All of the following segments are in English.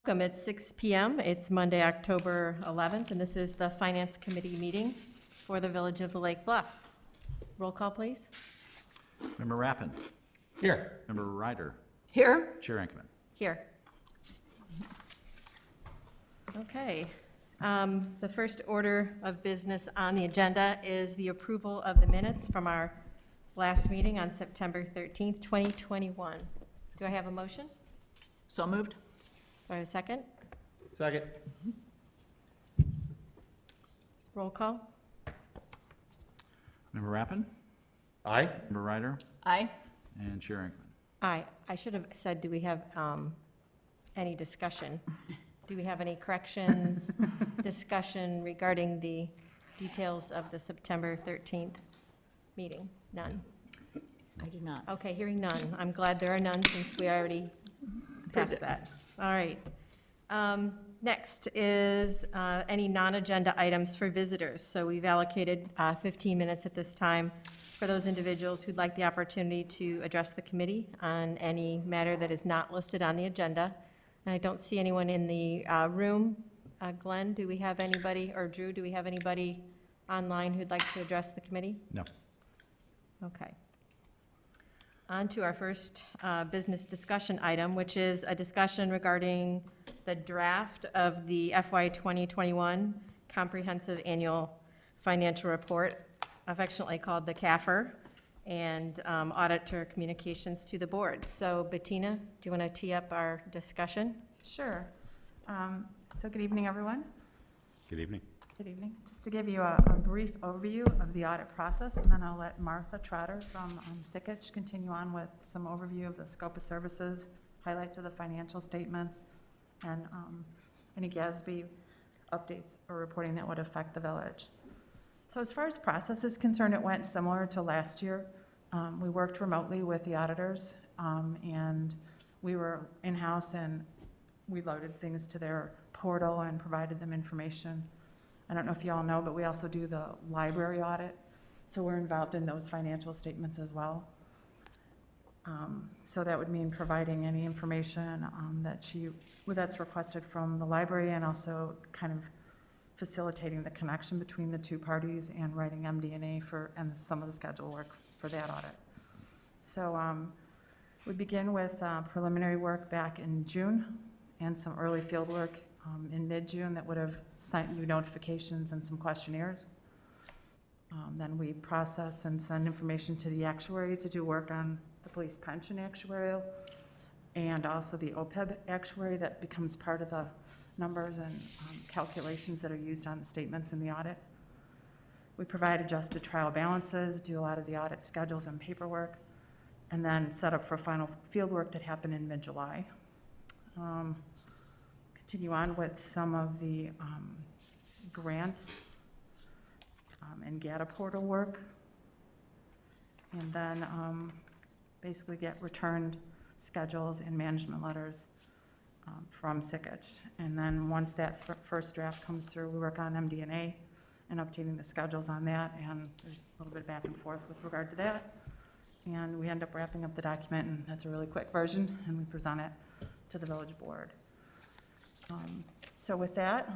Welcome. It's 6 p.m. It's Monday, October 11th, and this is the Finance Committee meeting for the Village of the Lake Bluff. Roll call, please. Member Rappin. Here. Member Ryder. Here. Chair Ankerman. Here. Okay. The first order of business on the agenda is the approval of the minutes from our last meeting on September 13th, 2021. Do I have a motion? So moved. Do I have a second? Second. Roll call. Member Rappin. Aye. Member Ryder. Aye. And Chair Ankerman. Aye. I should have said, do we have any discussion? Do we have any corrections, discussion regarding the details of the September 13th meeting? None. I do not. Okay, hearing none. I'm glad there are none since we already passed that. All right. Next is any non-agenda items for visitors. So we've allocated 15 minutes at this time for those individuals who'd like the opportunity to address the committee on any matter that is not listed on the agenda. And I don't see anyone in the room. Glenn, do we have anybody, or Drew, do we have anybody online who'd like to address the committee? No. Okay. On to our first business discussion item, which is a discussion regarding the draft of the FY 2021 Comprehensive Annual Financial Report, affectionately called the CAFR, and auditor communications to the board. So Bettina, do you want to tee up our discussion? Sure. So good evening, everyone. Good evening. Good evening. Just to give you a brief overview of the audit process, and then I'll let Martha Trotter from SICH continue on with some overview of the scope of services, highlights of the financial statements, and any GASB updates or reporting that would affect the village. So as far as process is concerned, it went similar to last year. We worked remotely with the auditors, and we were in-house, and we loaded things to their portal and provided them information. I don't know if you all know, but we also do the library audit, so we're involved in those financial statements as well. So that would mean providing any information that's requested from the library, and also kind of facilitating the connection between the two parties and writing MD&A and some of the schedule work for that audit. So we begin with preliminary work back in June and some early field work in mid-June that would have sent you notifications and some questionnaires. Then we process and send information to the actuary to do work on the police pension actuarial, and also the OPEB actuary that becomes part of the numbers and calculations that are used on the statements in the audit. We provide adjusted trial balances, do a lot of the audit schedules and paperwork, and then set up for final field work that happened in mid-July. Continue on with some of the grant and GATA portal work, and then basically get returned schedules and management letters from SICH. And then once that first draft comes through, we work on MD&A and updating the schedules on that, and there's a little bit back and forth with regard to that. And we end up wrapping up the document, and that's a really quick version, and we present it to the village board. So with that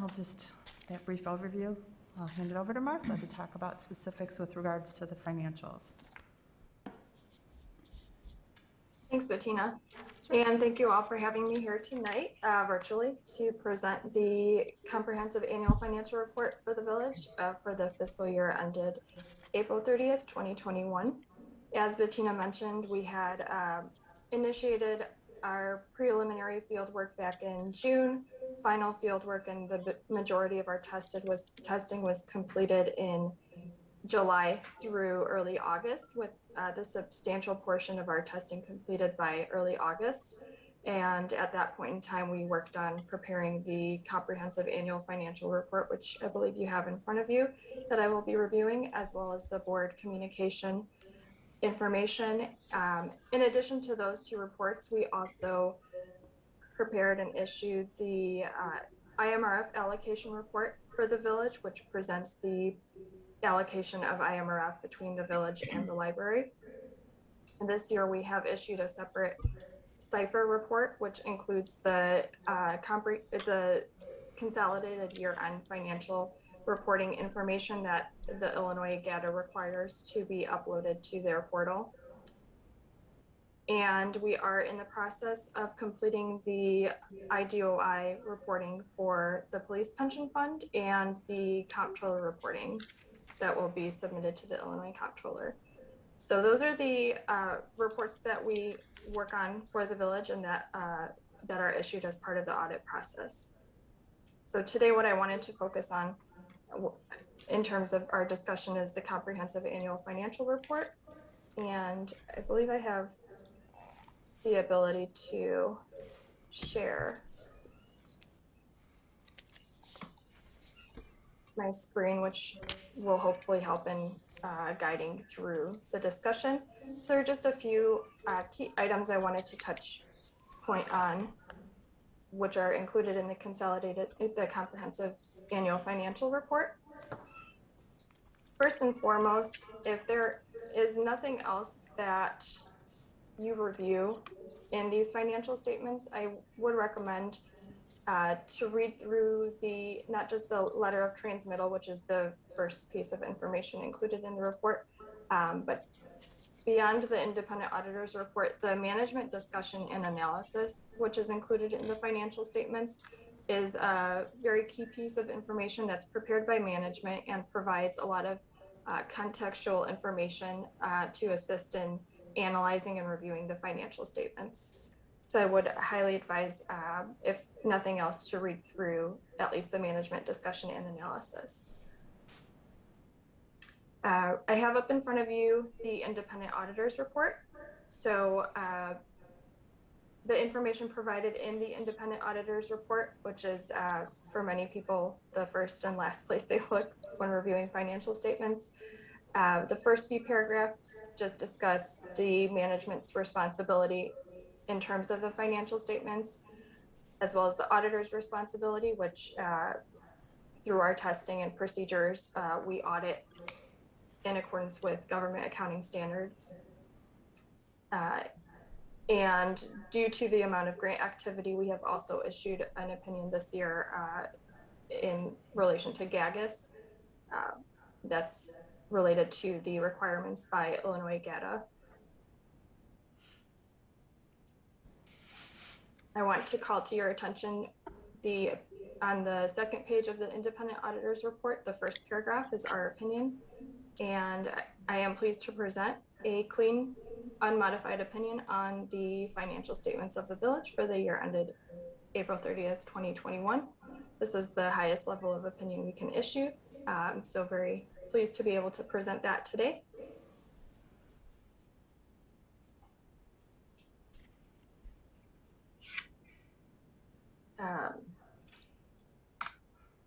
brief overview, I'll hand it over to Martha to talk about specifics with regards to the financials. Thanks, Bettina. And thank you all for having me here tonight virtually to present the comprehensive annual financial report for the village for the fiscal year ended April 30th, 2021. As Bettina mentioned, we had initiated our preliminary field work back in June. Final field work and the majority of our testing was completed in July through early August, with the substantial portion of our testing completed by early August. And at that point in time, we worked on preparing the comprehensive annual financial report, which I believe you have in front of you, that I will be reviewing, as well as the board communication information. In addition to those two reports, we also prepared and issued the Imrf allocation report for the village, which presents the allocation of Imrf between the village and the library. And this year we have issued a separate Cipher report, which includes the consolidated year-end financial reporting information that the Illinois GATA requires to be uploaded to their portal. And we are in the process of completing the IDOI reporting for the police pension fund and the comptroller reporting that will be submitted to the Illinois comptroller. So those are the reports that we work on for the village and that are issued as part of the audit process. So today what I wanted to focus on in terms of our discussion is the comprehensive annual financial report. And I believe I have the ability to share my screen, which will hopefully help in guiding through the discussion. So there are just a few key items I wanted to touch point on, which are included in the comprehensive annual financial report. First and foremost, if there is nothing else that you review in these financial statements, I would recommend to read through not just the letter of transmittal, which is the first piece of information included in the report, but beyond the independent auditor's report, the management discussion and analysis, which is included in the financial statements, is a very key piece of information that's prepared by management and provides a lot of contextual information to assist in analyzing and reviewing the financial statements. So I would highly advise, if nothing else, to read through at least the management discussion and analysis. I have up in front of you the independent auditor's report. So the information provided in the independent auditor's report, which is for many people the first and last place they look when reviewing financial statements. The first few paragraphs just discuss the management's responsibility in terms of the financial statements, as well as the auditor's responsibility, which through our testing and procedures, we audit in accordance with government accounting standards. And due to the amount of grant activity, we have also issued an opinion this year in relation to GAGAS. That's related to the requirements by Illinois GATA. I want to call to your attention on the second page of the independent auditor's report, the first paragraph is our opinion. And I am pleased to present a clean, unmodified opinion on the financial statements of the village for the year ended April 30th, 2021. This is the highest level of opinion we can issue. So very pleased to be able to present that today.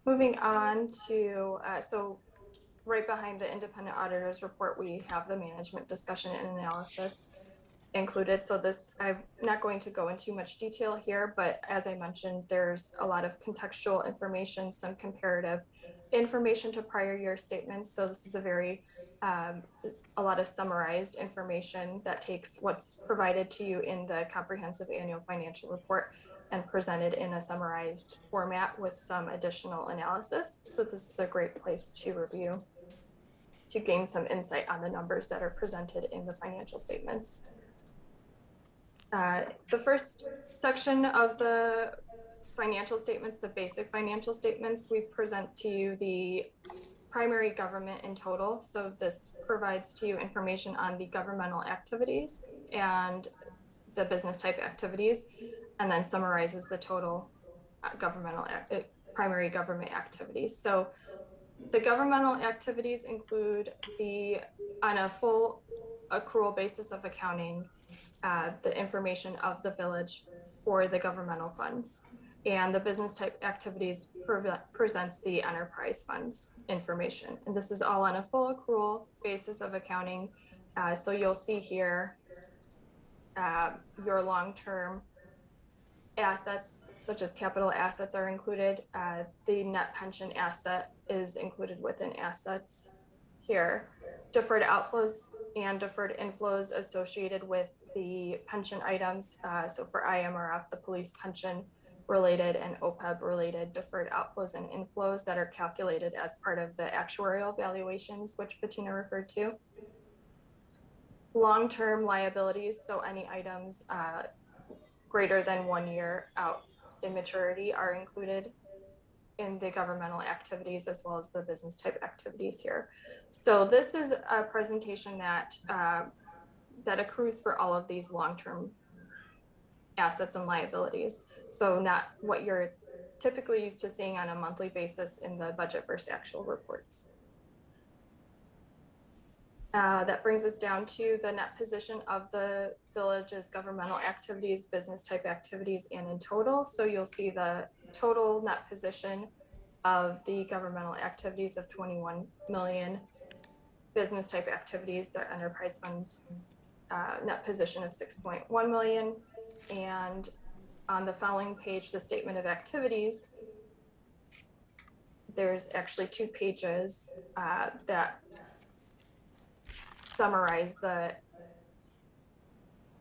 Moving on to, so right behind the independent auditor's report, we have the management discussion and analysis included. So this, I'm not going to go into much detail here, but as I mentioned, there's a lot of contextual information, some comparative information to prior year statements. So this is a lot of summarized information that takes what's provided to you in the comprehensive annual financial report and presented in a summarized format with some additional analysis. So this is a great place to review, to gain some insight on the numbers that are presented in the financial statements. The first section of the financial statements, the basic financial statements, we present to you the primary government in total. So this provides to you information on the governmental activities and the business type activities, and then summarizes the total primary government activities. So the governmental activities include on a full accrual basis of accounting, the information of the village for the governmental funds, and the business type activities presents the enterprise funds information. And this is all on a full accrual basis of accounting. So you'll see here your long-term assets, such as capital assets, are included. The net pension asset is included within assets here. Deferred outflows and deferred inflows associated with the pension items. So for IMRF, the police pension related and OPEB related deferred outflows and inflows that are calculated as part of the actuarial valuations, which Bettina referred to. Long-term liabilities, so any items greater than 1 year out in maturity are included in the governmental activities as well as the business type activities here. So this is a presentation that that accrues for all of these long-term assets and liabilities. So not what you're typically used to seeing on a monthly basis in the budget versus actual reports. That brings us down to the net position of the village's governmental activities, business type activities, and in total. So you'll see the total net position of the governmental activities of 21 million, business type activities, the enterprise funds net position of 6.1 million. And on the following page, the statement of activities, there's actually 2 pages that summarize the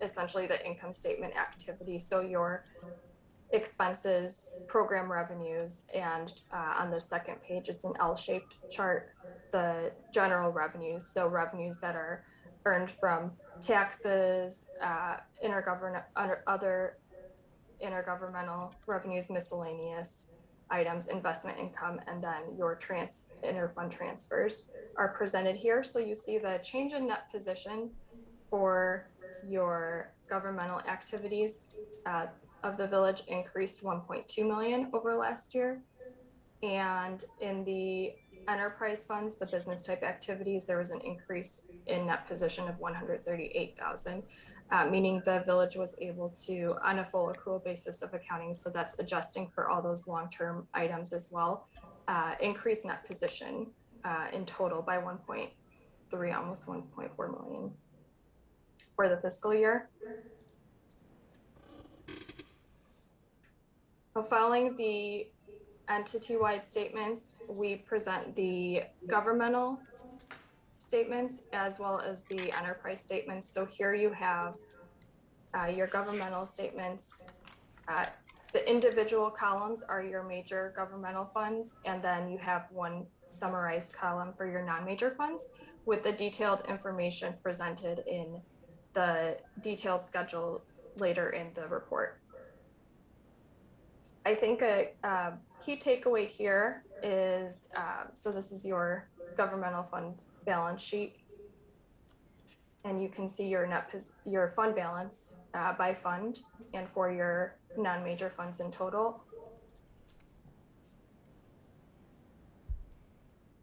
essentially the income statement activity. So your expenses, program revenues, and on the second page, it's an L-shaped chart, the general revenues. So revenues that are earned from taxes, other intergovernmental revenues, miscellaneous items, investment income, and then your interfund transfers are presented here. So you see the change in net position for your governmental activities of the village increased 1.2 million over last year. And in the enterprise funds, the business type activities, there was an increase in net position of 138,000, meaning the village was able to, on a full accrual basis of accounting, so that's adjusting for all those long-term items as well, increase net position in total by 1.3, almost 1.4 million for the fiscal year. So following the entity-wide statements, we present the governmental statements as well as the enterprise statements. So here you have your governmental statements. The individual columns are your major governmental funds, and then you have one summarized column for your non-major funds with the detailed information presented in the detailed schedule later in the report. I think a key takeaway here is, so this is your governmental fund balance sheet, and you can see your fund balance by fund and for your non-major funds in total.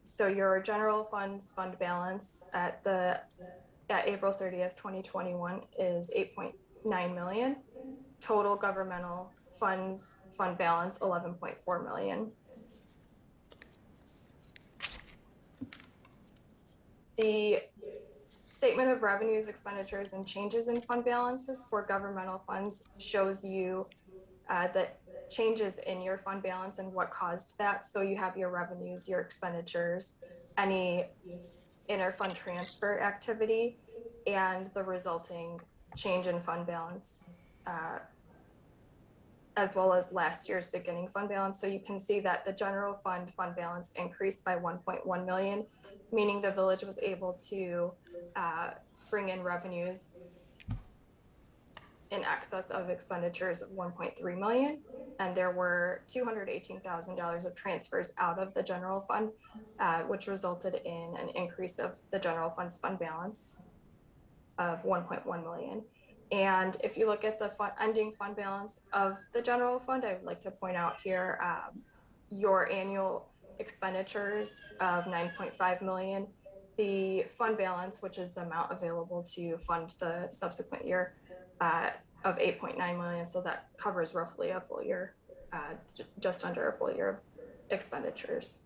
So your general funds fund balance at April 30th, 2021 is 8.9 million. Total governmental funds fund balance 11.4 million. The statement of revenues, expenditures, and changes in fund balances for governmental funds shows you the changes in your fund balance and what caused that. So you have your revenues, your expenditures, any inter-fund transfer activity, and the resulting change in fund balance, as well as last year's beginning fund balance. So you can see that the general fund balance increased by 1.1 million, meaning the village was able to bring in revenues in excess of expenditures of 1.3 million. And there were $218,000 of transfers out of the general fund, which resulted in an increase of the general fund's fund balance of 1.1 million. And if you look at the ending fund balance of the general fund, I would like to point out here your annual expenditures of 9.5 million, the fund balance, which is the amount available to fund the subsequent year, of 8.9 million. So that covers roughly a full year, just under a full year of expenditures.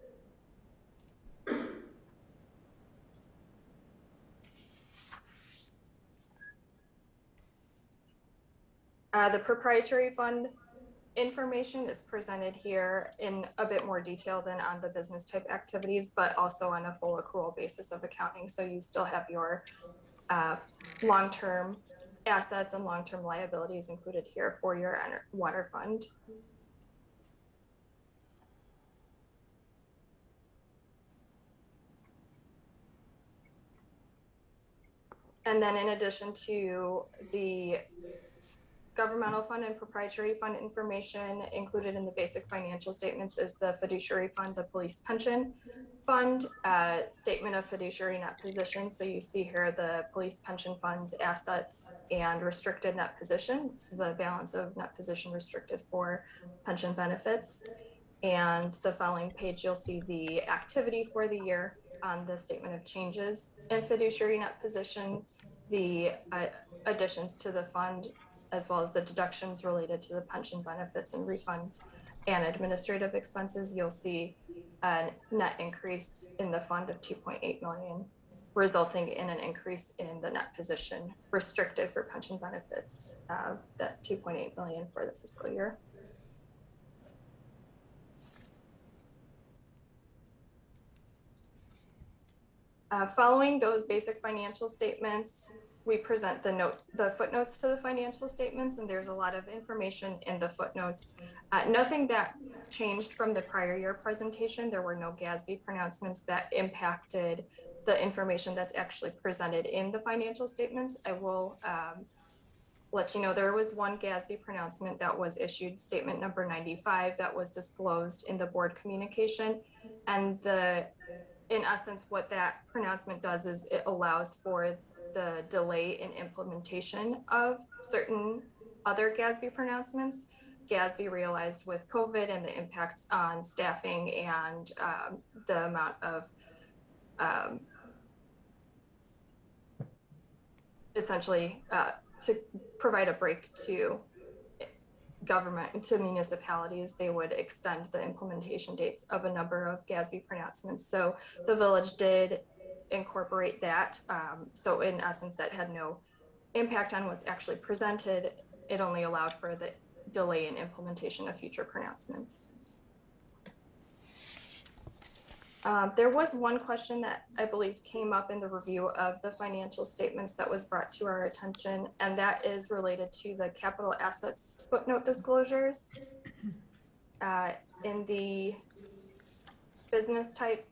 The proprietary fund information is presented here in a bit more detail than on the business type activities, but also on a full accrual basis of accounting. So you still have your long-term assets and long-term liabilities included here for your water fund. And then in addition to the governmental fund and proprietary fund information included in the basic financial statements is the fiduciary fund, the police pension fund, statement of fiduciary net position. So you see here the police pension fund's assets and restricted net position. This is the balance of net position restricted for pension benefits. And the following page, you'll see the activity for the year on the statement of changes in fiduciary net position, the additions to the fund, as well as the deductions related to the pension benefits and refunds and administrative expenses. You'll see a net increase in the fund of 2.8 million, resulting in an increase in the net position restricted for pension benefits, that 2.8 million for the fiscal year. Following those basic financial statements, we present the footnotes to the financial statements, and there's a lot of information in the footnotes. Nothing that changed from the prior year presentation. There were no GASB pronouncements that impacted the information that's actually presented in the financial statements. I will let you know there was one GASB pronouncement that was issued, statement number 95, that was disclosed in the board communication. And in essence, what that pronouncement does is it allows for the delay in implementation of certain other GASB pronouncements. GASB realized with COVID and the impacts on staffing and the amount of essentially to provide a break to government, to municipalities, they would extend the implementation dates of a number of GASB pronouncements. So the village did incorporate that. So in essence, that had no impact on what's actually presented. It only allowed for the delay in implementation of future pronouncements. There was one question that I believe came up in the review of the financial statements that was brought to our attention, and that is related to the capital assets footnote disclosures. In the business type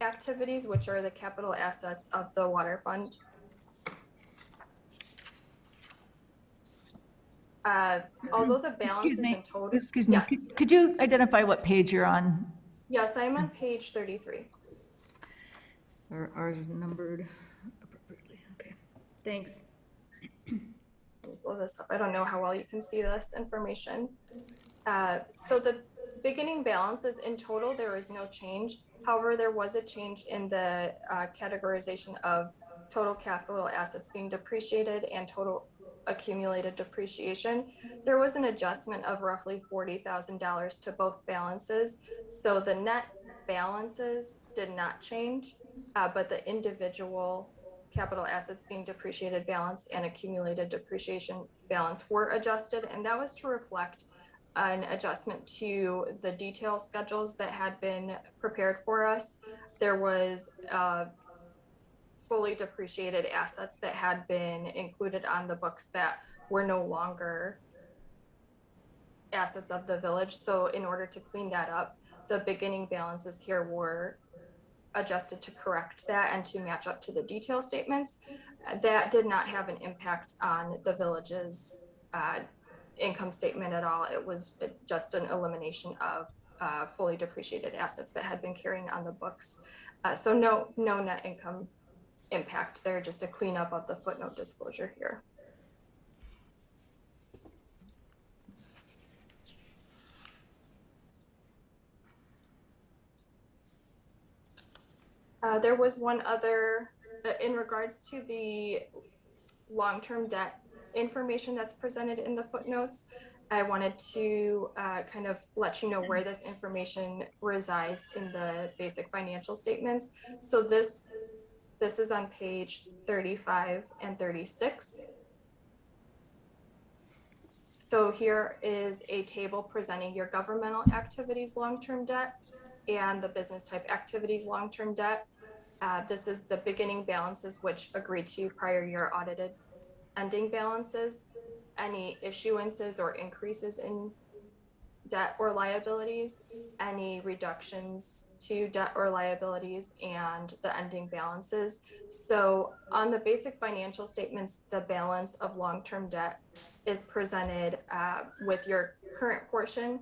activities, which are the capital assets of the water fund. Although the balance is in total. Excuse me, Yes. could you identify what page you're on? Yes, I'm on page 33. Ours is numbered appropriately. Okay, thanks. Let me blow this up. I don't know how well you can see this information. So the beginning balances in total, there is no change. However, there was a change in the categorization of total capital assets being depreciated and total accumulated depreciation. There was an adjustment of roughly $40,000 to both balances. So the net balances did not change, but the individual capital assets being depreciated balance and accumulated depreciation balance were adjusted. And that was to reflect an adjustment to the detail schedules that had been prepared for us. There was fully depreciated assets that had been included on the books that were no longer assets of the village. So in order to clean that up, the beginning balances here were adjusted to correct that and to match up to the detail statements. That did not have an impact on the village's income statement at all. It was just an elimination of fully depreciated assets that had been carrying on the books. So no net income impact there, just a cleanup of the footnote disclosure here. There was one other, in regards to the long-term debt information that's presented in the footnotes. I wanted to kind of let you know where this information resides in the basic financial statements. So this is on page 35 and 36. So here is a table presenting your governmental activities long-term debt and the business type activities long-term debt. This is the beginning balances which agreed to prior year audited ending balances, any issuances or increases in debt or liabilities, any reductions to debt or liabilities, and the ending balances. So on the basic financial statements, the balance of long-term debt is presented with your current portion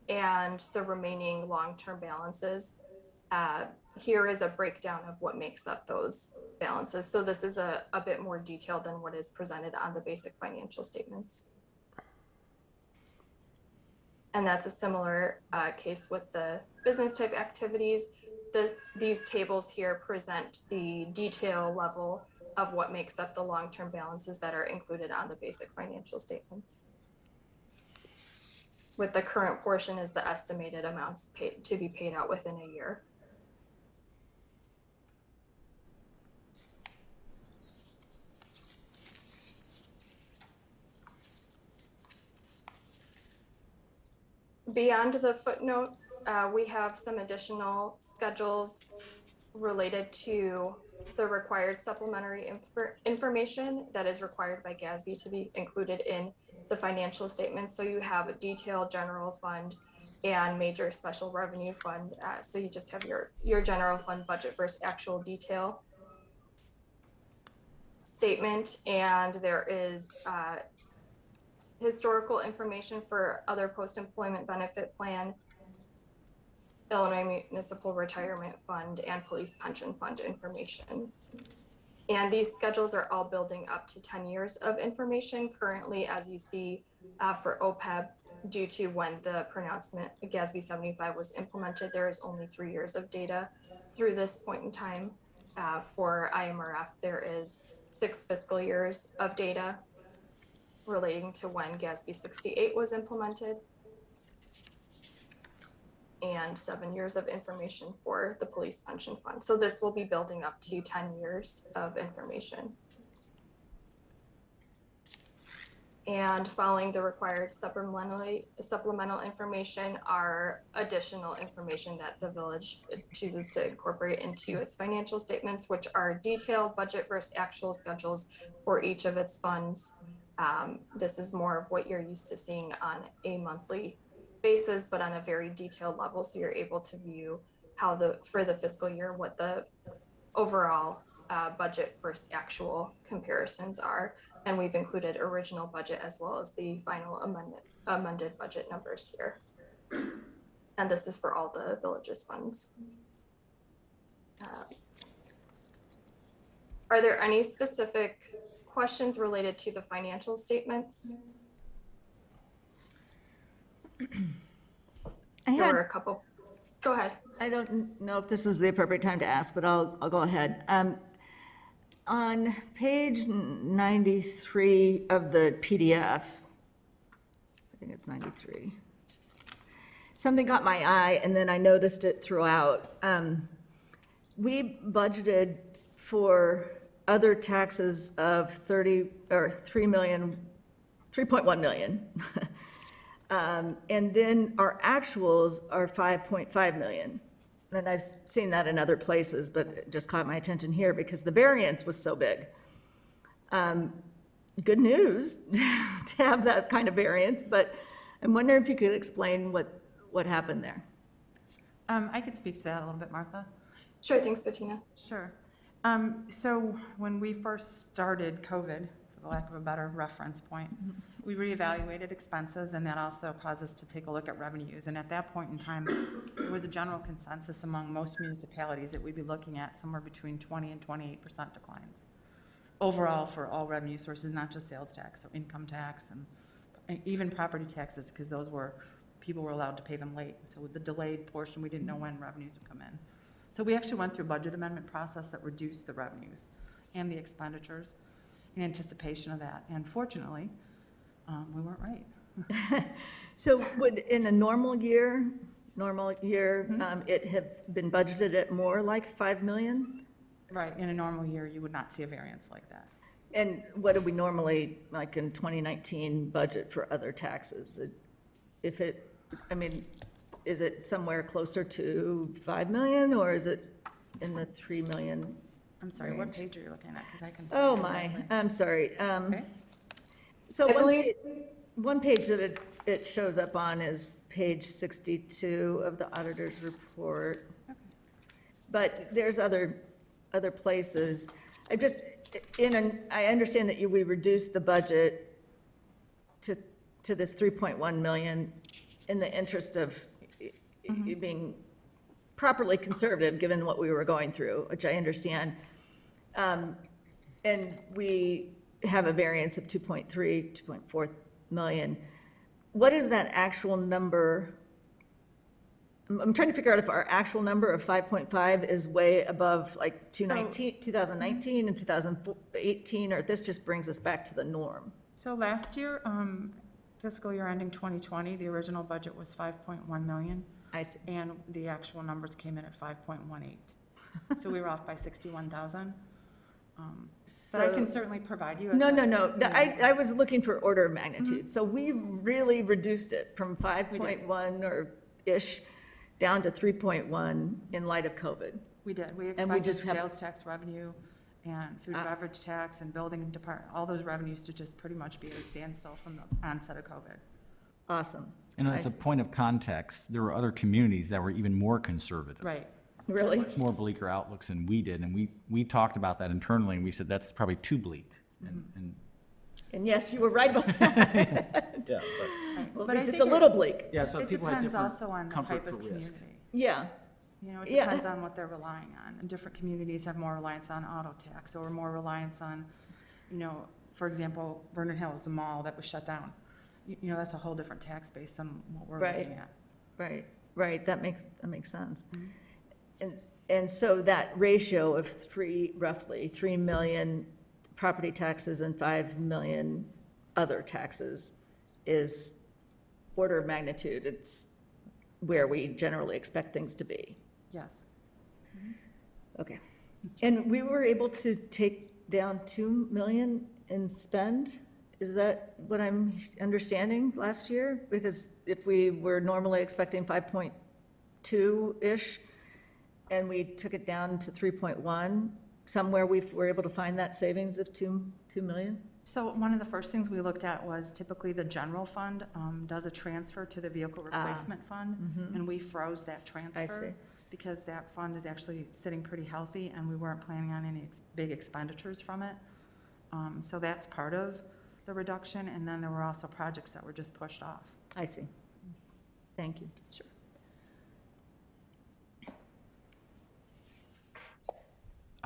and the remaining long-term balances. Here is a breakdown of what makes up those balances. So this is a bit more detailed than what is presented on the basic financial statements. And that's a similar case with the business type activities. These tables here present the detail level of what makes up the long-term balances that are included on the basic financial statements. With the current portion is the estimated amounts paid to be paid out within a year. Beyond the footnotes, we have some additional schedules related to the required supplementary information that is required by GASB to be included in the financial statements. So you have a detailed general fund and major special revenue fund. So you just have your general fund budget versus actual detail statement, and there is historical information for other post-employment benefit plan, Illinois Municipal Retirement Fund, and police pension fund information. And these schedules are all building up to 10 years of information. Currently, as you see for OPEB, due to when the pronouncement GASB 75 was implemented, there is only 3 years of data through this point in time. For Imrf, there is 6 fiscal years of data relating to when GASB 68 was implemented, and 7 years of information for the police pension fund. So this will be building up to 10 years of information. And following the required supplemental information are additional information that the village chooses to incorporate into its financial statements, which are detailed budget versus actual schedules for each of its funds. This is more of what you're used to seeing on a monthly basis, but on a very detailed level. So you're able to view how for the fiscal year, what the overall budget versus actual comparisons are. And we've included original budget as well as the final amended budget numbers here. And this is for all the village's funds. Are there any specific questions related to the financial statements? There were a couple. Go ahead. I don't know if this is the appropriate time to ask, but I'll go ahead. On page 93 of the PDF, I think it's 93, something caught my eye and then I noticed it throughout. We budgeted for other taxes of 3.1 million. And then our actuals are 5.5 million. And I've seen that in other places, but it just caught my attention here because the variance was so big. Good news to have that kind of variance, but I'm wondering if you could explain what happened there. I could speak to that a little bit, Martha. Sure, thanks, Bettina. Sure. So when we first started COVID, for the lack of a better reference point, we reevaluated expenses, and that also caused us to take a look at revenues. And at that point in time, there was a general consensus among most municipalities that we'd be looking at somewhere between 20 and 28% declines overall for all revenue sources, not just sales tax, so income tax and even property taxes, because those people were allowed to pay them late. So with the delayed portion, we didn't know when revenues would come in. So we actually went through a budget amendment process that reduced the revenues and the expenditures in anticipation of that. And fortunately, we weren't right. So would, in a normal year, it have been budgeted at more like 5 million? Right, in a normal year, you would not see a variance like that. And what do we normally, like in 2019, budget for other taxes? Is it somewhere closer to 5 million, or is it in the 3 million I'm sorry, what page are you looking at? Because I can. Oh, my, I'm sorry. Okay. So I one believe- one page that it shows up on is page 62 of the auditor's report. But there's other places. I understand that we reduced the budget to this 3.1 million in the interest of you being properly conservative, given what we were going through, which I understand. And we have a variance of 2.4 million. What is that actual number? I'm trying to figure out if our actual number of 5.5 is way above like 2019 and 2018, or if this just brings us back to the norm. So last year, fiscal year ending 2020, the original budget was 5.1 million, I see. and the actual numbers came in at 5.18. So we were off by 61,000. But I can certainly provide you. No. I was looking for order of magnitude. So we really reduced it from 5.1 or ish down to 3.1 in light of COVID. We did. We And we expected just have- sales tax revenue and food and beverage tax and building department, all those revenues to just pretty much be at a standstill from the onset of COVID. Awesome. And I as a see. point of context, there were other communities that were even more conservative. Right. Really? Much more bleaker outlooks than we did, and we talked about that internally, and we said that's probably too bleak. And And yes, you were right about that. yeah, Well, But I just think a little bleak. yeah, so It people had depends different also on the comfort type for of risk. community. Yeah, You know, it Yeah. depends on what they're relying on. And different communities have more reliance on auto tax or more reliance on, you know, for example, Vernon Hills, the mall that was shut down. You know, that's a whole different tax base than what we're Right. looking at. right. That makes sense. And so that ratio of roughly 3 million property taxes and 5 million other taxes is order of magnitude. It's where we generally expect things to be. Yes. Okay. And we were able to take down 2 million in spend? Is that what I'm understanding last year? Because if we were normally expecting 5.2-ish, and we took it down to 3.1, somewhere we were able to find that savings of 2 million? So one of the first things we looked at was typically the general fund does a transfer to the vehicle replacement fund, and we froze that transfer. see. Because that fund is actually sitting pretty healthy, and we weren't planning on any big expenditures from it. So that's part of the reduction, and then there were also projects that were just pushed off. I see. Thank you. Sure.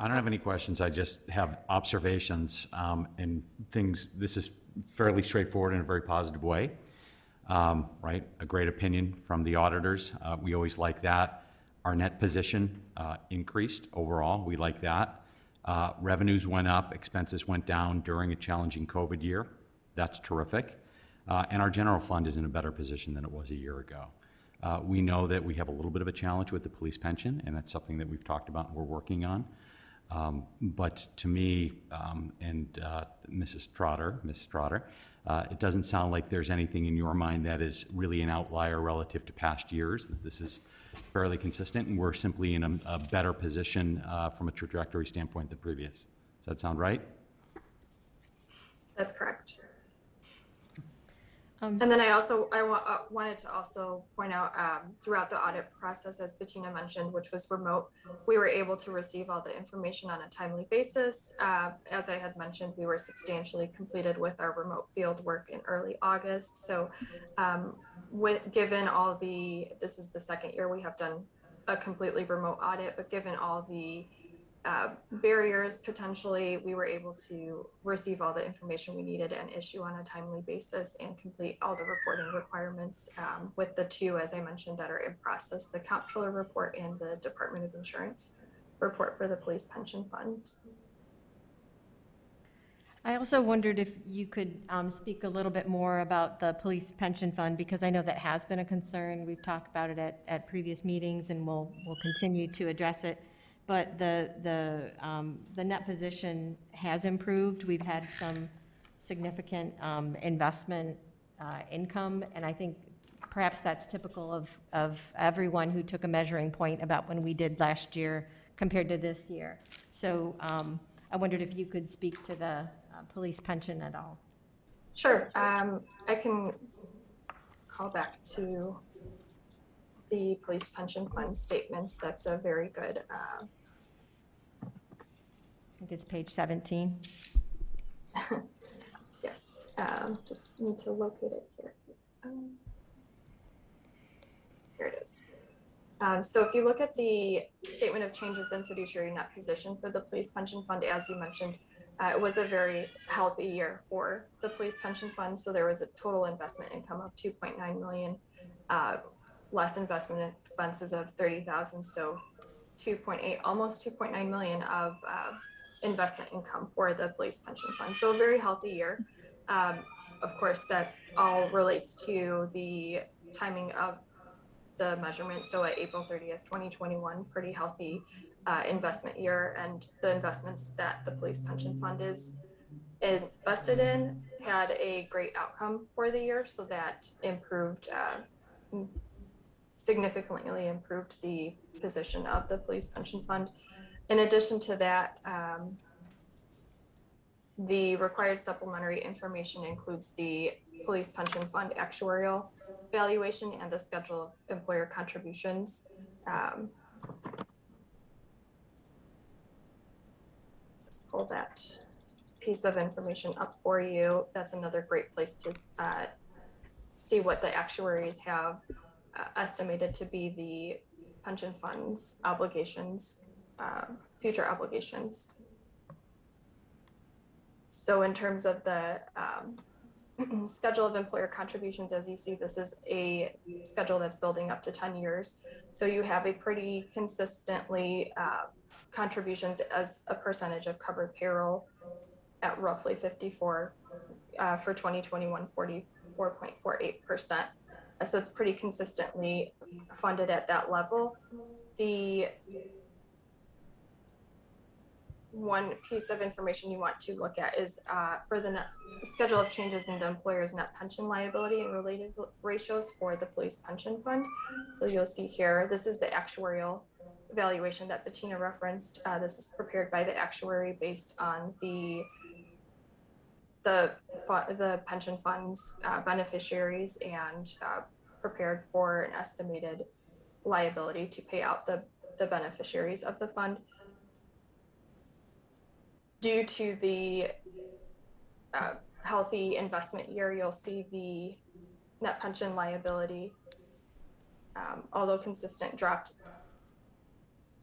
I don't have any questions, I just have observations and things. This is fairly straightforward in a very positive way, right? A great opinion from the auditors, we always like that. Our net position increased overall, we like that. Revenues went up, expenses went down during a challenging COVID year, that's terrific. And our general fund is in a better position than it was a year ago. We know that we have a little bit of a challenge with the police pension, and that's something that we've talked about and we're working on. But to me, and Ms. Trotter, it doesn't sound like there's anything in your mind that is really an outlier relative to past years, that this is fairly consistent, and we're simply in a better position from a trajectory standpoint than previous. Does that sound right? That's correct. And then I wanted to also point out throughout the audit process, as Bettina mentioned, which was remote, we were able to receive all the information on a timely basis. As I had mentioned, we were substantially completed with our remote field work in early August. So given all this is the second year we have done a completely remote audit, but given all the barriers, potentially, we were able to receive all the information we needed and issue on a timely basis and complete all the reporting requirements with the two, as I mentioned, that are in process, the comptroller report and the Department of Insurance report for the police pension fund. I also wondered if you could speak a little bit more about the police pension fund, because I know that has been a concern. We've talked about it at previous meetings, and we'll continue to address it. But the net position has improved. We've had some significant investment income, and I think perhaps that's typical of everyone who took a measuring point about when we did last year compared to this year. So I wondered if you could speak to the police pension at all. Sure. I can call back to the police pension fund statements. That's a very good, I think it's page 17. yes, just need to locate it here. Here it is. So if you look at the statement of changes in fiduciary net position for the police pension fund, as you mentioned, it was a very healthy year for the police pension fund. So there was a total investment income of 2.9 million, less investment expenses of 30,000. So 2.8, almost 2.9 million of investment income for the police pension fund. So a very healthy year. Of course, that all relates to the timing of the measurement. So at April 30th, 2021, pretty healthy investment year, and the investments that the police pension fund is invested in had a great outcome for the year. So that improved, significantly improved the position of the police pension fund. In addition to that, the required supplementary information includes the police pension fund actuarial valuation and the schedule of employer contributions. Let's pull that piece of information up for you. That's another great place to see what the actuaries have estimated to be the pension fund's obligations, future obligations. So in terms of the schedule of employer contributions, as you see, this is a schedule that's building up to 10 years. So you have a pretty consistently contributions as a percentage of covered payroll at roughly 54, for 2021, 44.48%. So it's pretty consistently funded at that level. The one piece of information you want to look at is for the net schedule of changes in the employer's net pension liability and related ratios for the police pension fund. So you'll see here, this is the actuarial valuation that Bettina referenced. This is prepared by the actuary based on the pension fund's beneficiaries and prepared for an estimated liability to pay out the beneficiaries of the fund. Due to the healthy investment year, you'll see the net pension liability, although consistent, dropped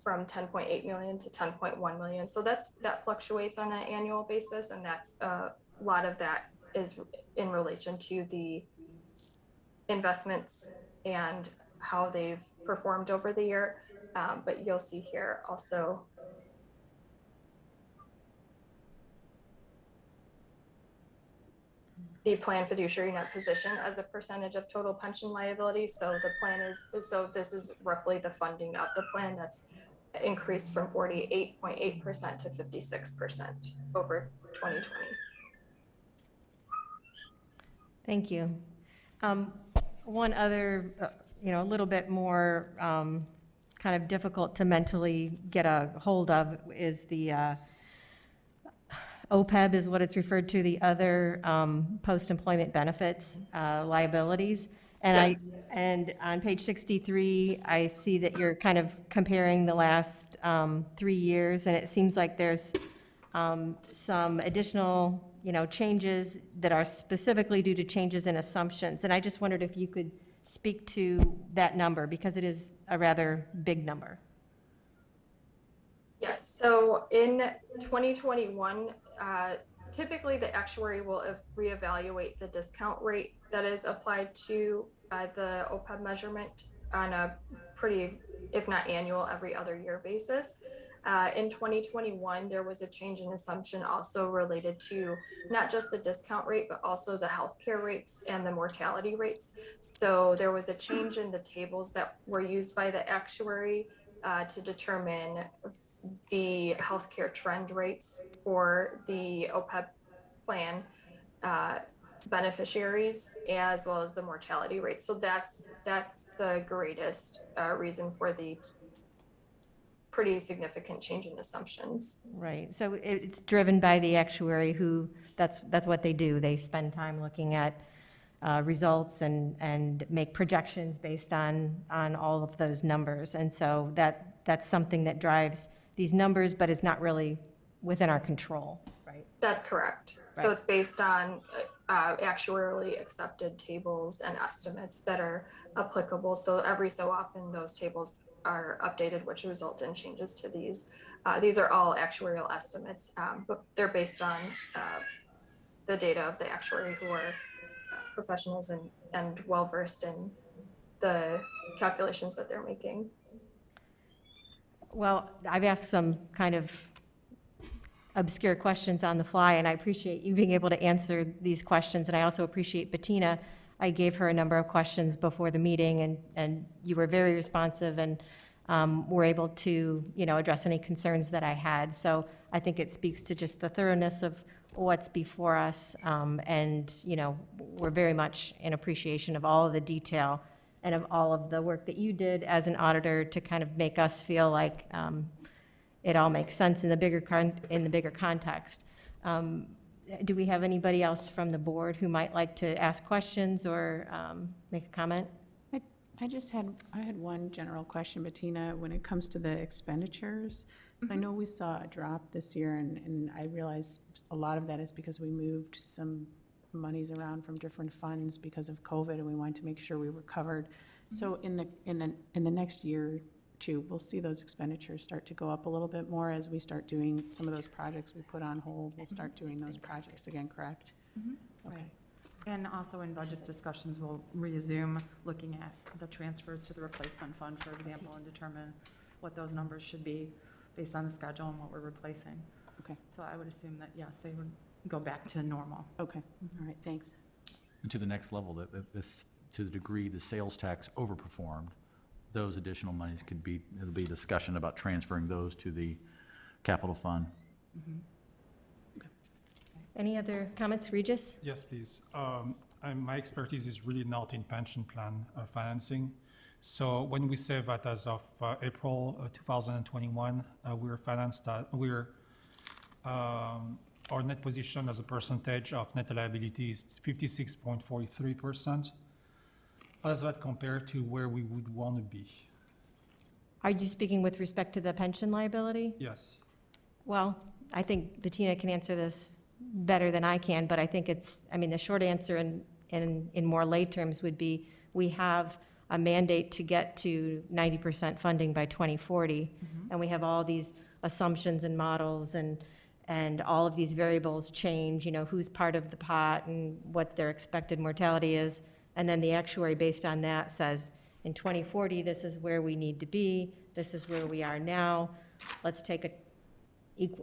from 10.8 million to 10.1 million. So that fluctuates on an annual basis, and that's a lot of that is in relation to the investments and how they've performed over the year. But you'll see here also the plan fiduciary net position as a percentage of total pension liability. So the plan is, so this is roughly the funding of the plan that's increased from 48.8% to 56% over 2020. Thank you. One other, a little bit more kind of difficult to mentally get a hold of is the OPEB is what it's referred to, the other post-employment benefits liabilities. And Yes. and on page 63, I see that you're kind of comparing the last 3 years, and it seems like there's some additional, changes that are specifically due to changes in assumptions. And I just wondered if you could speak to that number, because it is a rather big number. Yes, so in 2021, typically the actuary will reevaluate the discount rate that is applied to the OPEB measurement on a pretty, if not annual, every other year basis. In 2021, there was a change in assumption also related to not just the discount rate, but also the healthcare rates and the mortality rates. So there was a change in the tables that were used by the actuary to determine the healthcare trend rates for the OPEB plan beneficiaries, as well as the mortality rates. So that's the greatest reason for the pretty significant change in assumptions. Right, so it's driven by the actuary who, that's what they do. They spend time looking at results and make projections based on all of those numbers. And so that's something that drives these numbers, but it's not really within our control, right? That's correct. So Right. it's based on actuarially accepted tables and estimates that are applicable. So every so often, those tables are updated, which result in changes to these. These are all actuarial estimates, but they're based on the data of the actuary who are professionals and well-versed in the calculations that they're making. Well, I've asked some kind of obscure questions on the fly, and I appreciate you being able to answer these questions, and I also appreciate Bettina. I gave her a number of questions before the meeting, and you were very responsive and were able to, address any concerns that I had. So I think it speaks to just the thoroughness of what's before us, and, we're very much in appreciation of all of the detail and of all of the work that you did as an auditor to kind of make us feel like it all makes sense in the bigger context. Do we have anybody else from the board who might like to ask questions or make a comment? I had one general question, Bettina, when it comes to the expenditures. I know we saw a drop this year, and I realize a lot of that is because we moved some monies around from different funds because of COVID, and we wanted to make sure we were covered. So in the next year or two, we'll see those expenditures start to go up a little bit more as we start doing some of those projects we put on hold. We'll start doing those projects again, correct? Okay. Right. And also in budget discussions, we'll resume looking at the transfers to the replacement fund, for example, and determine what those numbers should be based on the schedule and what we're replacing. Okay. So I would assume that, yes, they would go back to normal. Okay, all right, thanks. And to the next level, to the degree the sales tax overperformed, those additional monies it'll be a discussion about transferring those to the capital fund. Any other comments, Regis? Yes, please. My expertise is really not in pension plan financing. So when we say that as of April 2021, we're financed, our net position as a percentage of net liability is 56.43%. How does that compare to where we would want to be? Are you speaking with respect to the pension liability? Yes. Well, I think Bettina can answer this better than I can, but I think the short answer in more lay terms would be, we have a mandate to get to 90% funding by 2040, and we have all these assumptions and models and all of these variables change, who's part of the pot and what their expected mortality is. And then the actuary, based on that, says, in 2040, this is where we need to be, this is where we are now, let's take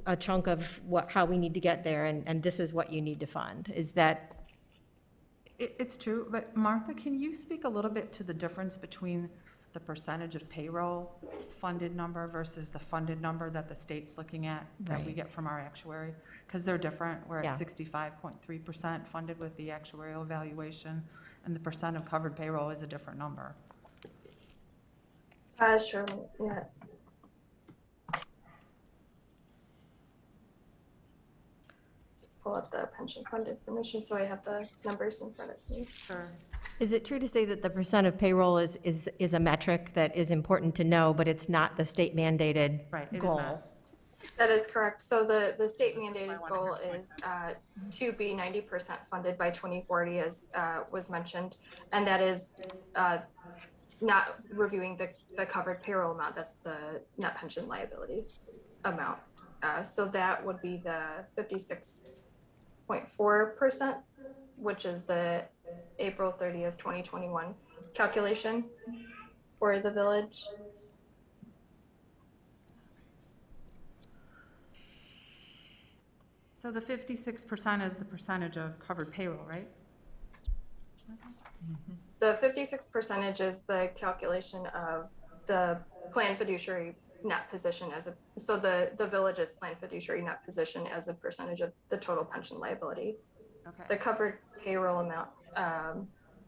a chunk of how we need to get there, and this is what you need to fund. Is that, It's true, but Martha, can you speak a little bit to the difference between the percentage of payroll funded number versus the funded number that the state's looking at, that we Right. get from our actuary? Because they're different. We're Yeah. at 65.3% funded with the actuarial evaluation, and the percent of covered payroll is a different number. Sure, yeah. Just pull up the pension fund information so I have the numbers in front of me. Sure. is it true to say that the percent of payroll is a metric that is important to know, but it's not the state mandated Right, it is goal? not. That is correct. So the state why I mandated wanted goal her to is to be 90% funded by 2040, as was mentioned. And that is not reviewing the covered payroll amount, that's the net pension liability amount. So that would be the 56.4%, which is the April 30th, 2021 calculation for the village. So the 56% is the percentage of covered payroll, right? The 56% is the calculation of the planned fiduciary net position so the village's planned fiduciary net position as a percentage of the total pension liability. Okay. The covered payroll amount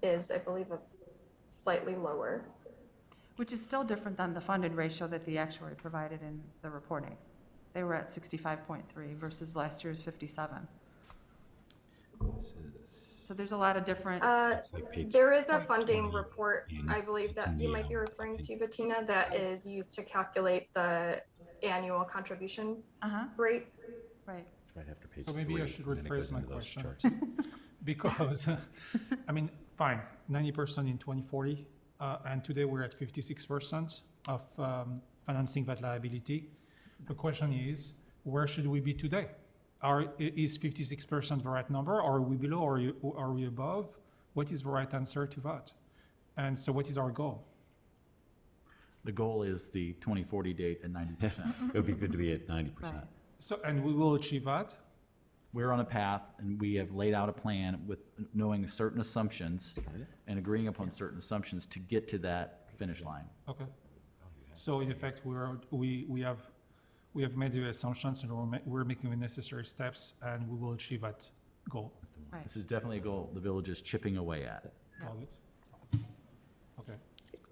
is, I believe, slightly lower. Which is still different than the funded ratio that the actuary provided in the reporting. They were at 65.3 versus last year's 57. So there's a lot of different, There is a funding report, I believe, that you might be referring to, Bettina, that is used to calculate the annual contribution rate. right. Right after page So maybe I 3, should and then it goes rephrase my into those question. charts. Because, I mean, fine, 90% in 2040, and today we're at 56% of financing that liability. The question is, where should we be today? Is 56% the right number? Are we below, or are we above? What is the right answer to that? And so what is our goal? The goal is the 2040 date at 90%. It would be good to be at 90%. Right. So, and we will achieve that? We're on a path, and we have laid out a plan with knowing certain assumptions and agreeing upon certain assumptions to get to that finish line. Okay. So in effect, we have made the assumptions, and we're making the necessary steps, and we will achieve that goal. This is definitely a goal the village is chipping away at. Got it? Okay.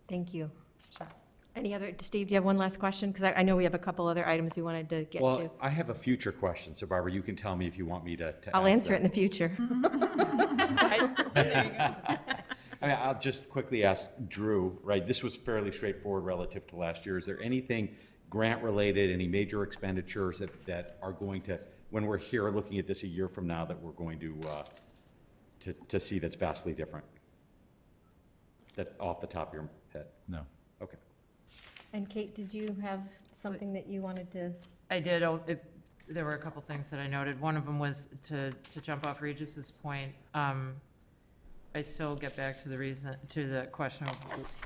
Thank you. Sure. Any other, Steve, do you have one last question? Because I know we have a couple other items we wanted to get to. Well, I have a future question, so Barbara, you can tell me if you want me to I'll ask answer it that. in the future. I mean, I'll just quickly ask Drew, right, this was fairly straightforward relative to last year. Is there anything grant-related, any major expenditures that are going to, when we're here looking at this a year from now, that we're going to see that's vastly different? That off the top of your head? No. Okay. And Kate, did you have something that you wanted to? I did. There were a couple things that I noted. One of them was to jump off Regis's point. I still get back to the question of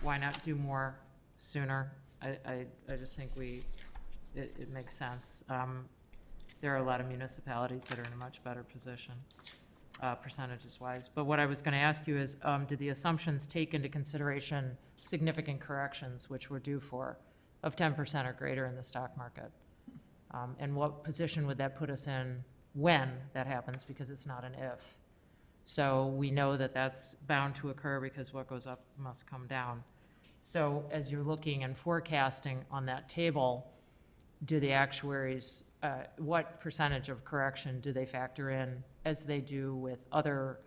why not do more sooner. I just think it makes sense. There are a lot of municipalities that are in a much better position, percentages wise. But what I was going to ask you is, did the assumptions take into consideration significant corrections, which we're due for, of 10% or greater in the stock market? And what position would that put us in when that happens, because it's not an if. So we know that that's bound to occur because what goes up must come down. So as you're looking and forecasting on that table, do the actuaries, what percentage of correction do they factor in as they do with other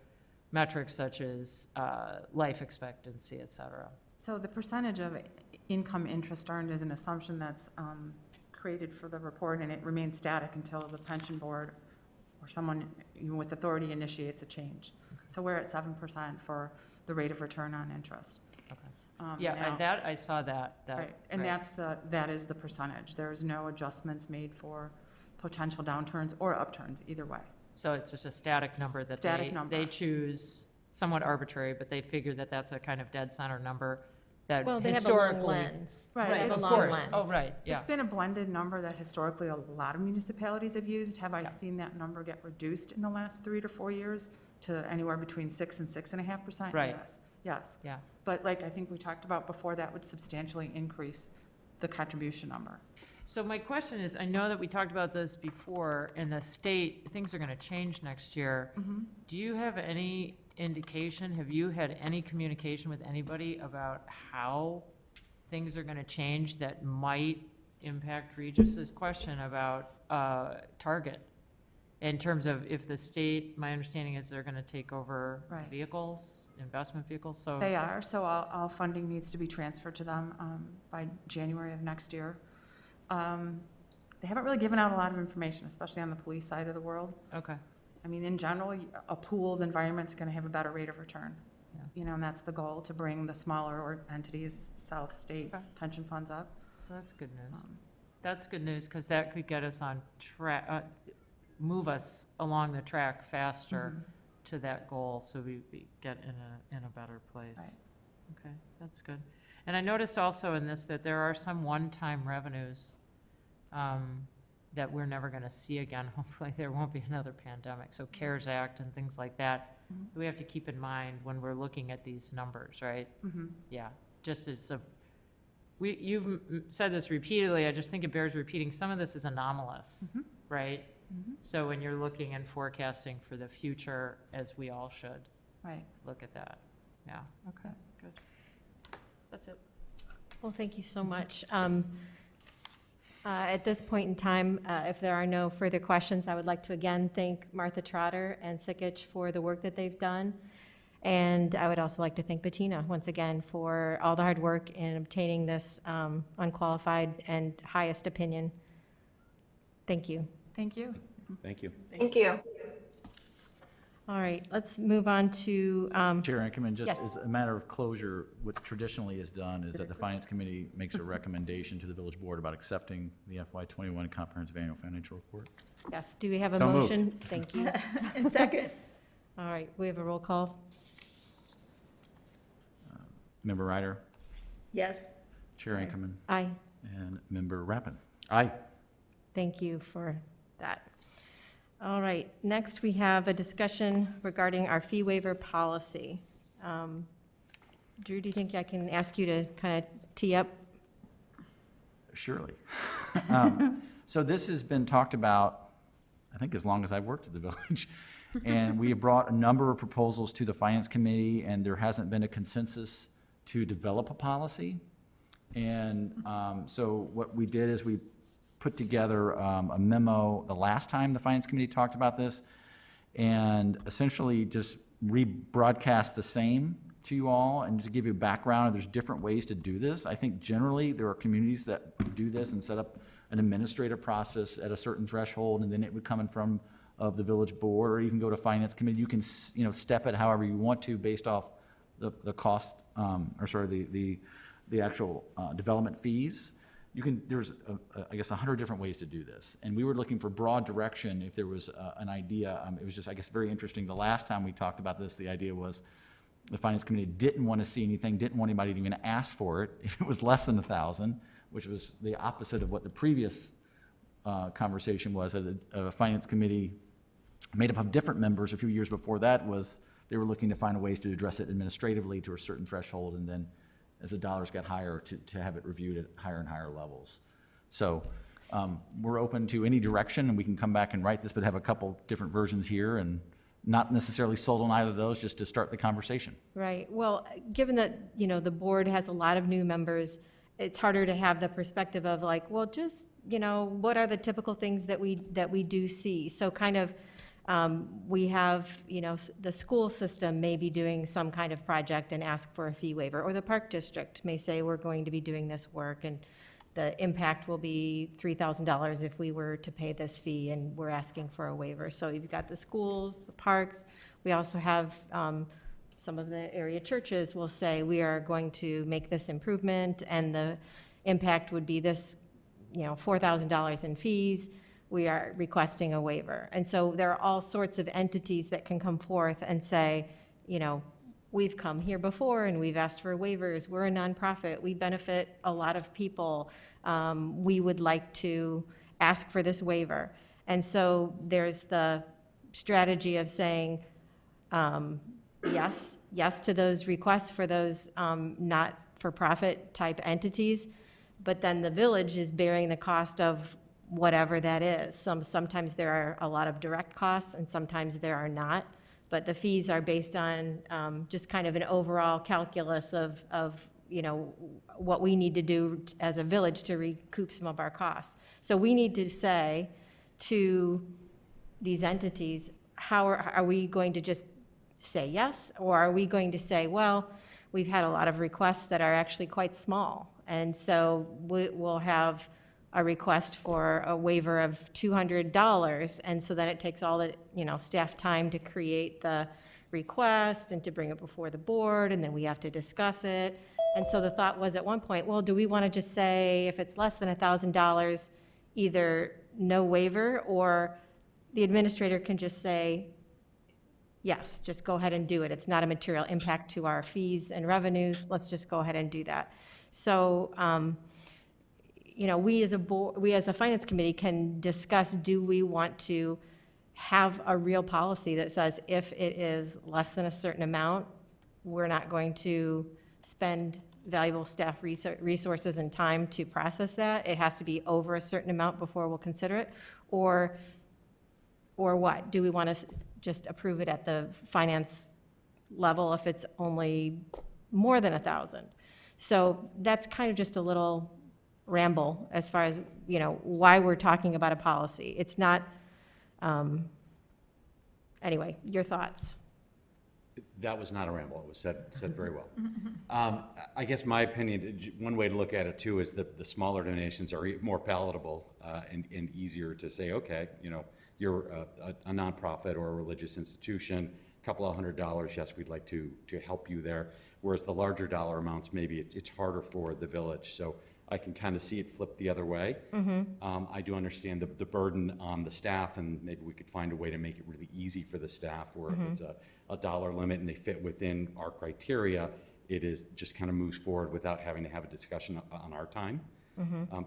metrics such as life expectancy, et cetera? So the percentage of income interest earned is an assumption that's created for the report, and it remains static until the pension board or someone with authority initiates a change. So we're at 7% for the rate of return on interest. Okay. Yeah, I saw that. Right, and right. that is the percentage. There's no adjustments made for potential downturns or upturns, either way. So it's just a static number that they choose, somewhat arbitrary, but they figure that that's a kind of dead center number that Well, they have a long historically. lens. Right, They have a of long course. lens. Oh, right, yeah. It's been a blended number that historically a lot of municipalities have used. Have I seen that number get reduced in the last 3 to 4 years to anywhere between 6 and 6.5%? Right. Yes. Yeah. But like I think we talked about before, that would substantially increase the contribution number. So my question is, I know that we talked about this before, in the state, things are gonna change next year. Do you have any indication, have you had any communication with anybody about how things are gonna change that might impact Regis's question about target? In terms of if the state, my understanding is they're gonna take over Right. vehicles, investment vehicles, so. They are, so all funding needs to be transferred to them by January of next year. They haven't really given out a lot of information, especially on the police side of the world. Okay, I mean, in general, a pooled environment's gonna have a better rate of return. Yeah. You know, and that's the goal, to bring the smaller entities, South State Okay. pension funds up. well, that's good news. That's good news, because that could get us on track, move us along the track faster to that goal, so we get in a better place. Right. Okay, that's good. And I noticed also in this that there are some one-time revenues that we're never going to see again. Hopefully, there won't be another pandemic. So CARES Act and things like that, we have to keep in mind when we're looking at these numbers, right? Yeah, just as you've said this repeatedly, I just think it bears repeating. Some of this is anomalous, right? So when you're looking and forecasting for the future, as we all should, Right. look at that. Yeah, okay, good. That's it. Well, thank you so much. At this point in time, if there are no further questions, I would like to again thank Martha Trotter and Sikich for the work that they've done. And I would also like to thank Bettina once again for all the hard work in obtaining this unqualified and highest opinion. Thank you. Thank you. Thank you. Thank you. All right, let's move on to, Chair Ackerman, just Yes. as a matter of closure, what traditionally is done is that the Finance Committee makes a recommendation to the village board about accepting the FY21 Comprehensive Annual Financial Report. yes, do we have a So moved. motion? Thank you. And second. All right, we have a roll call. Member Ryder, Yes. Chair Ackerman, Aye. and Member Rappin. Aye. Thank you for that. All right, next we have a discussion regarding our fee waiver policy. Drew, do you think I can ask you to kind of tee up? Surely. So this has been talked about, I think, as long as I've worked at the village. And we have brought a number of proposals to the Finance Committee, and there hasn't been a consensus to develop a policy. And so what we did is we put together a memo the last time the Finance Committee talked about this, and essentially just rebroadcast the same to you all. And to give you background, there's different ways to do this. I think generally there are communities that do this and set up an administrative process at a certain threshold, and then it would come in from of the village board, or even go to Finance Committee. You can, step it however you want to based off the cost, the actual development fees. There's, I guess, 100 different ways to do this. And we were looking for broad direction if there was an idea. It was just, I guess, very interesting. The last time we talked about this, the idea was the Finance Committee didn't want to see anything, didn't want anybody to even ask for it if it was less than 1,000, which was the opposite of what the previous conversation was. A Finance Committee made up of different members a few years before that was they were looking to find ways to address it administratively to a certain threshold, and then as the dollars got higher, to have it reviewed at higher and higher levels. So we're open to any direction, and we can come back and write this, but have a couple different versions here, and not necessarily sold on either of those, just to start the conversation. Right, well, given that, the board has a lot of new members, it's harder to have the perspective of like, well, just, what are the typical things that we do see? So kind of, we have, the school system may be doing some kind of project and ask for a fee waiver, or the park district may say, we're going to be doing this work, and the impact will be $3,000 if we were to pay this fee, and we're asking for a waiver. So you've got the schools, the parks. We also have some of the area churches will say, we are going to make this improvement, and the impact would be this, $4,000 in fees. We are requesting a waiver. And so there are all sorts of entities that can come forth and say, we've come here before and we've asked for waivers. We're a nonprofit. We benefit a lot of people. We would like to ask for this waiver. And so there's the strategy of saying yes to those requests for those not-for-profit type entities, but then the village is bearing the cost of whatever that is. Sometimes there are a lot of direct costs, and sometimes there are not. But the fees are based on just kind of an overall calculus of what we need to do as a village to recoup some of our costs. So we need to say to these entities, how are we going to just say yes? Or are we going to say, well, we've had a lot of requests that are actually quite small. And so we'll have a request for a waiver of $200, and so then it takes all the, staff time to create the request and to bring it before the board, and then we have to discuss it. And so the thought was at one point, well, do we want to just say if it's less than $1,000, either no waiver, or the administrator can just say, yes, just go ahead and do it. It's not a material impact to our fees and revenues. Let's just go ahead and do that. So, we as a board, we as a finance committee can discuss, do we want to have a real policy that says if it is less than a certain amount, we're not going to spend valuable staff resources and time to process that. It has to be over a certain amount before we'll consider it. Or what? Do we want to just approve it at the finance level if it's only more than 1,000? So that's kind of just a little ramble as far as, why we're talking about a policy. It's not, anyway, your thoughts? That was not a ramble. It was said very well. I guess my opinion, one way to look at it too, is that the smaller donations are more palatable and easier to say, okay, you're a nonprofit or a religious institution, a couple of $100, yes, we'd like to help you there. Whereas the larger dollar amounts, maybe it's harder for the village. So I can kind of see it flip the other way. I do understand the burden on the staff, and maybe we could find a way to make it really easy for the staff, where if it's a dollar limit and they fit within our criteria, it is just kind of moves forward without having to have a discussion on our time.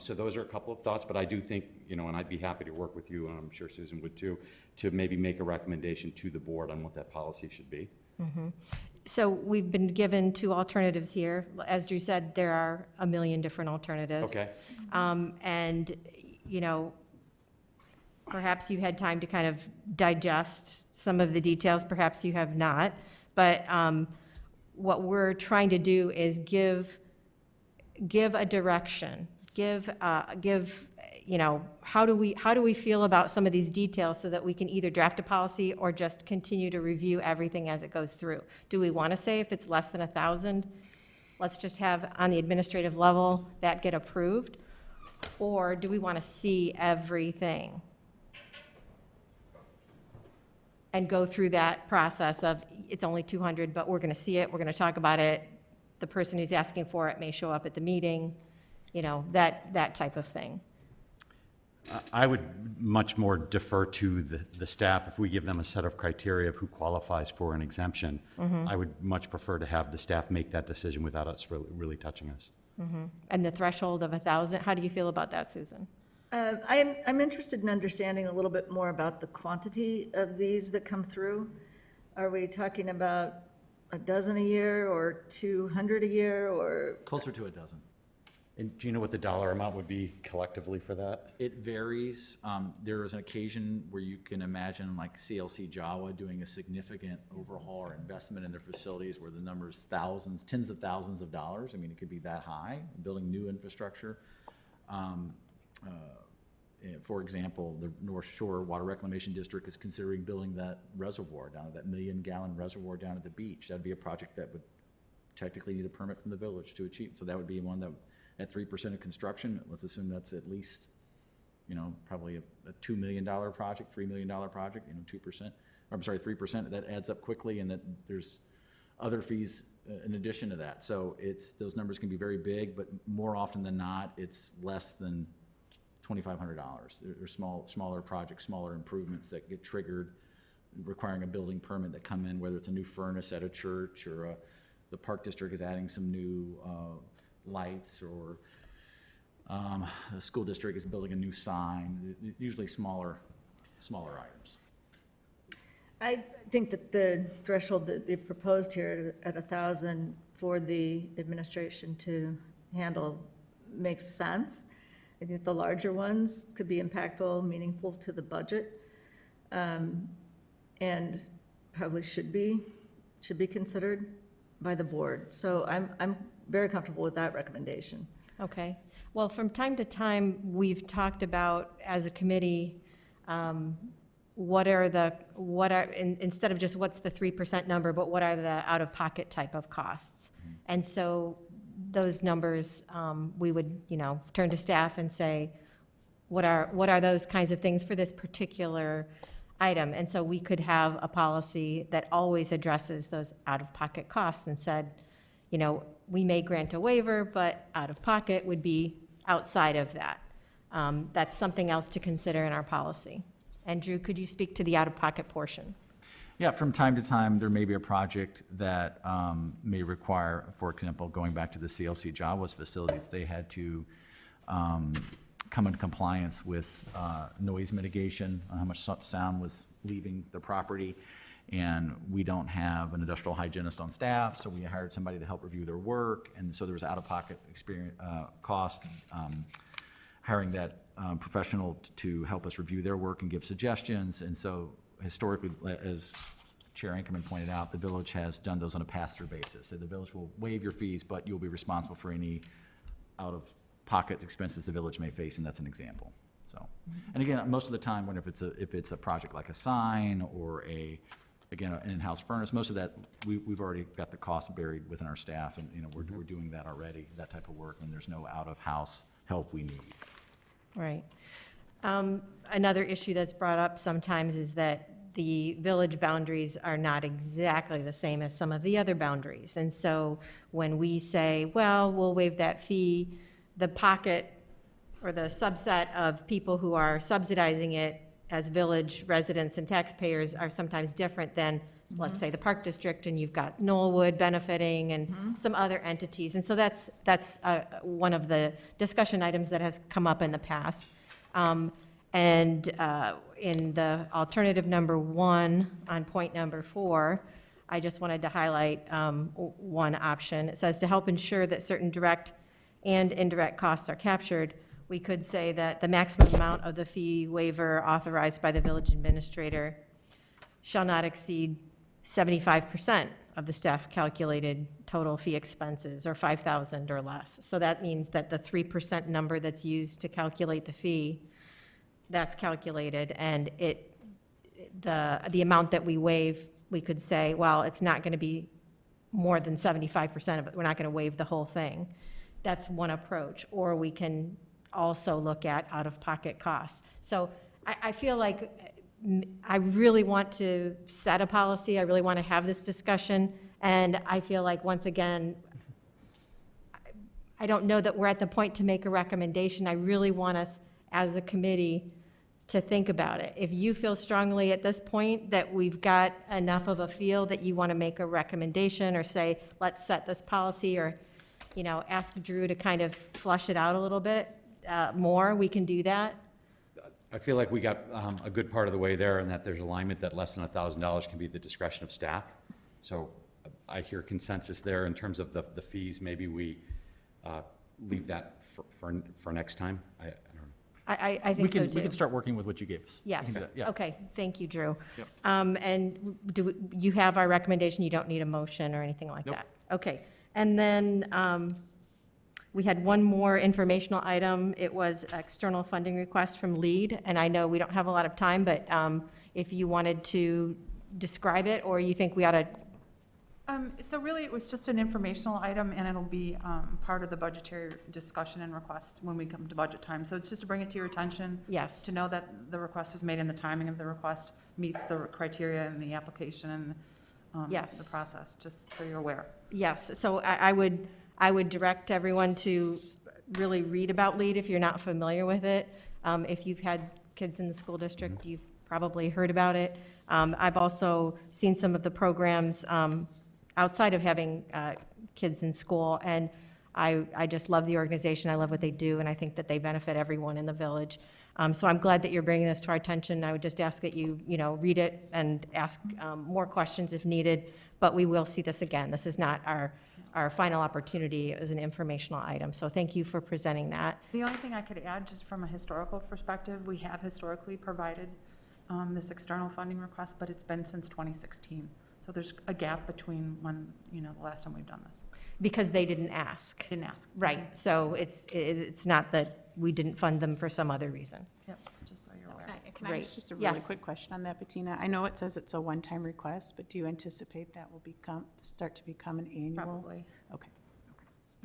So those are a couple of thoughts, but I do think, and I'd be happy to work with you, and I'm sure Susan would too, to maybe make a recommendation to the board on what that policy should be. So we've been given two alternatives here. As Drew said, there are a million different alternatives. Okay. And, perhaps you had time to kind of digest some of the details, perhaps you have not. But what we're trying to do is give a direction, how do we feel about some of these details so that we can either draft a policy or just continue to review everything as it goes through? Do we want to say if it's less than 1,000, let's just have on the administrative level that get approved? Or do we want to see everything and go through that process of, it's only 200, but we're going to see it, we're going to talk about it, the person who's asking for it may show up at the meeting, that type of thing? I would much more defer to the staff. If we give them a set of criteria of who qualifies for an exemption, I would much prefer to have the staff make that decision without us really touching us. And the threshold of 1,000, how do you feel about that, Susan? I'm interested in understanding a little bit more about the quantity of these that come through. Are we talking about a dozen a year or 200 a year or? Closer to a dozen. And do you know what the dollar amount would be collectively for that? It varies. There is an occasion where you can imagine like CLC Jawa doing a significant overhaul or investment in their facilities where the number is thousands, tens of thousands of dollars. I mean, it could be that high, building new infrastructure. For example, the North Shore Water Reclamation District is considering building that reservoir down, that 1 million gallon reservoir down at the beach. That'd be a project that would technically need a permit from the village to achieve. So that would be one that, at 3% of construction, let's assume that's at least, probably a $2 million project, $3 million project, 2%, I'm sorry, 3%, that adds up quickly, and that there's other fees in addition to that. So those numbers can be very big, but more often than not, it's less than $2,500. They're smaller projects, smaller improvements that get triggered, requiring a building permit that come in, whether it's a new furnace at a church or the park district is adding some new lights, or the school district is building a new sign, usually smaller items. I think that the threshold that they've proposed here at 1,000 for the administration to handle makes sense. I think the larger ones could be impactful, meaningful to the budget, and probably should be considered by the board. So I'm very comfortable with that recommendation. Okay. Well, from time to time, we've talked about, as a committee, instead of just what's the 3% number, but what are the out-of-pocket type of costs? And so those numbers, we would, turn to staff and say, what are those kinds of things for this particular item? And so we could have a policy that always addresses those out-of-pocket costs and said, we may grant a waiver, but out-of-pocket would be outside of that. That's something else to consider in our policy. And Drew, could you speak to the out-of-pocket portion? Yeah, from time to time, there may be a project that may require, for example, going back to the CLC Jawa's facilities, they had to come into compliance with noise mitigation, on how much sound was leaving the property. And we don't have an industrial hygienist on staff, so we hired somebody to help review their work. And so there was out-of-pocket cost, hiring that professional to help us review their work and give suggestions. And so historically, as Chair Inkerman pointed out, the village has done those on a pass-through basis. So the village will waive your fees, but you'll be responsible for any out-of-pocket expenses the village may face, and that's an example. So, and again, most of the time, if it's a project like a sign or an in-house furnace, most of that, we've already got the cost buried within our staff, and, we're doing that already, that type of work, and there's no out-of-house help we need. Right. Another issue that's brought up sometimes is that the village boundaries are not exactly the same as some of the other boundaries. And so when we say, well, we'll waive that fee, the pocket or the subset of people who are subsidizing it as village residents and taxpayers are sometimes different than, let's say, the Park District, and you've got Knollwood benefiting and some other entities. And so that's one of the discussion items that has come up in the past. And in the alternative number 1 on point number 4, I just wanted to highlight one option. It says to help ensure that certain direct and indirect costs are captured, we could say that the maximum amount of the fee waiver authorized by the village administrator shall not exceed 75% of the staff calculated total fee expenses, or 5,000 or less. So that means that the 3% number that's used to calculate the fee, that's calculated, and the amount that we waive, we could say, well, it's not going to be more than 75% of it. We're not going to waive the whole thing. That's one approach. Or we can also look at out-of-pocket costs. So I feel like I really want to set a policy. I really want to have this discussion. And I feel like, once again, I don't know that we're at the point to make a recommendation. I really want us as a committee to think about it. If you feel strongly at this point that we've got enough of a feel that you want to make a recommendation or say, let's set this policy, or, ask Drew to kind of flush it out a little bit more, we can do that. I feel like we got a good part of the way there, and that there's alignment that less than $1,000 can be the discretion of staff. So I hear consensus there in terms of the fees. Maybe we leave that for next time. I don't know. I think so too. We can start working with what you gave us. We Yes, can do that, yeah. okay, thank you, Drew. Yep. And you have our recommendation, you don't need a motion or anything like Nope. that? Okay, and then we had one more informational item. It was external funding request from LEAD, and I know we don't have a lot of time, but if you wanted to describe it, or you think we ought to. So really, it was just an informational item, and it'll be part of the budgetary discussion and requests when we come to budget time. So it's just to bring it to your attention. Yes. To know that the request was made and the timing of the request meets the criteria and the application and Yes. the process, just so you're aware. Yes, so I would direct everyone to really read about LEAD if you're not familiar with it. If you've had kids in the school district, you've probably heard about it. I've also seen some of the programs outside of having kids in school, and I just love the organization. I love what they do, and I think that they benefit everyone in the village. So I'm glad that you're bringing this to our attention. I would just ask that you read it and ask more questions if needed, but we will see this again. This is not our final opportunity. It was an informational item, so thank you for presenting that. The only thing I could add, just from a historical perspective, we have historically provided this external funding request, but it's been since 2016. So there's a gap between when, the last time we've done this. Because they didn't ask. Didn't ask. Right, so it's not that we didn't fund them for some other reason. Yep, just so you're aware. Can I Great. ask just a really Yes. quick question on that, Bettina? I know it says it's a one-time request, but do you anticipate that will start to become an annual? Probably. Okay.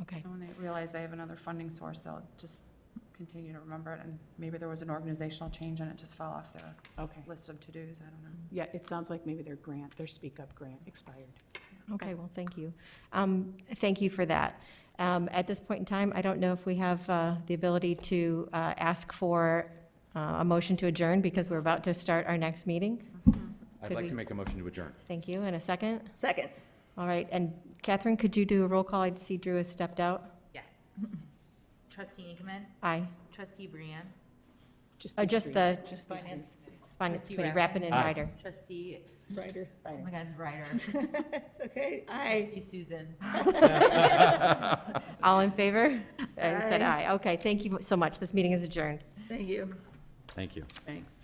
Okay, And when they realize they have another funding source, they'll just continue to remember it, and maybe there was an organizational change and it just fell off their Okay. list of to-dos, I don't know. Yeah, it sounds like maybe their Speak Up grant expired. okay, well, thank you. Thank you for that. At this point in time, I don't know if we have the ability to ask for a motion to adjourn, because we're about to start our next meeting. I'd Could like we- to make a motion to adjourn. Thank you, and a second? Second. All right, and Catherine, could you do a roll call? I see Drew has stepped out. Yes. Trustee Ingemann, Aye. Trustee Brian, Just Finance, Finance Trustee Committee, Rappin. Rappin and Aye. Ryder. Trustee, Ryder. oh my God, Ryder, It's okay. Aye. Trustee Susan. All in favor? I said Aye. aye. Okay, thank you so much. This meeting is adjourned. Thank you. Thank you. Thanks.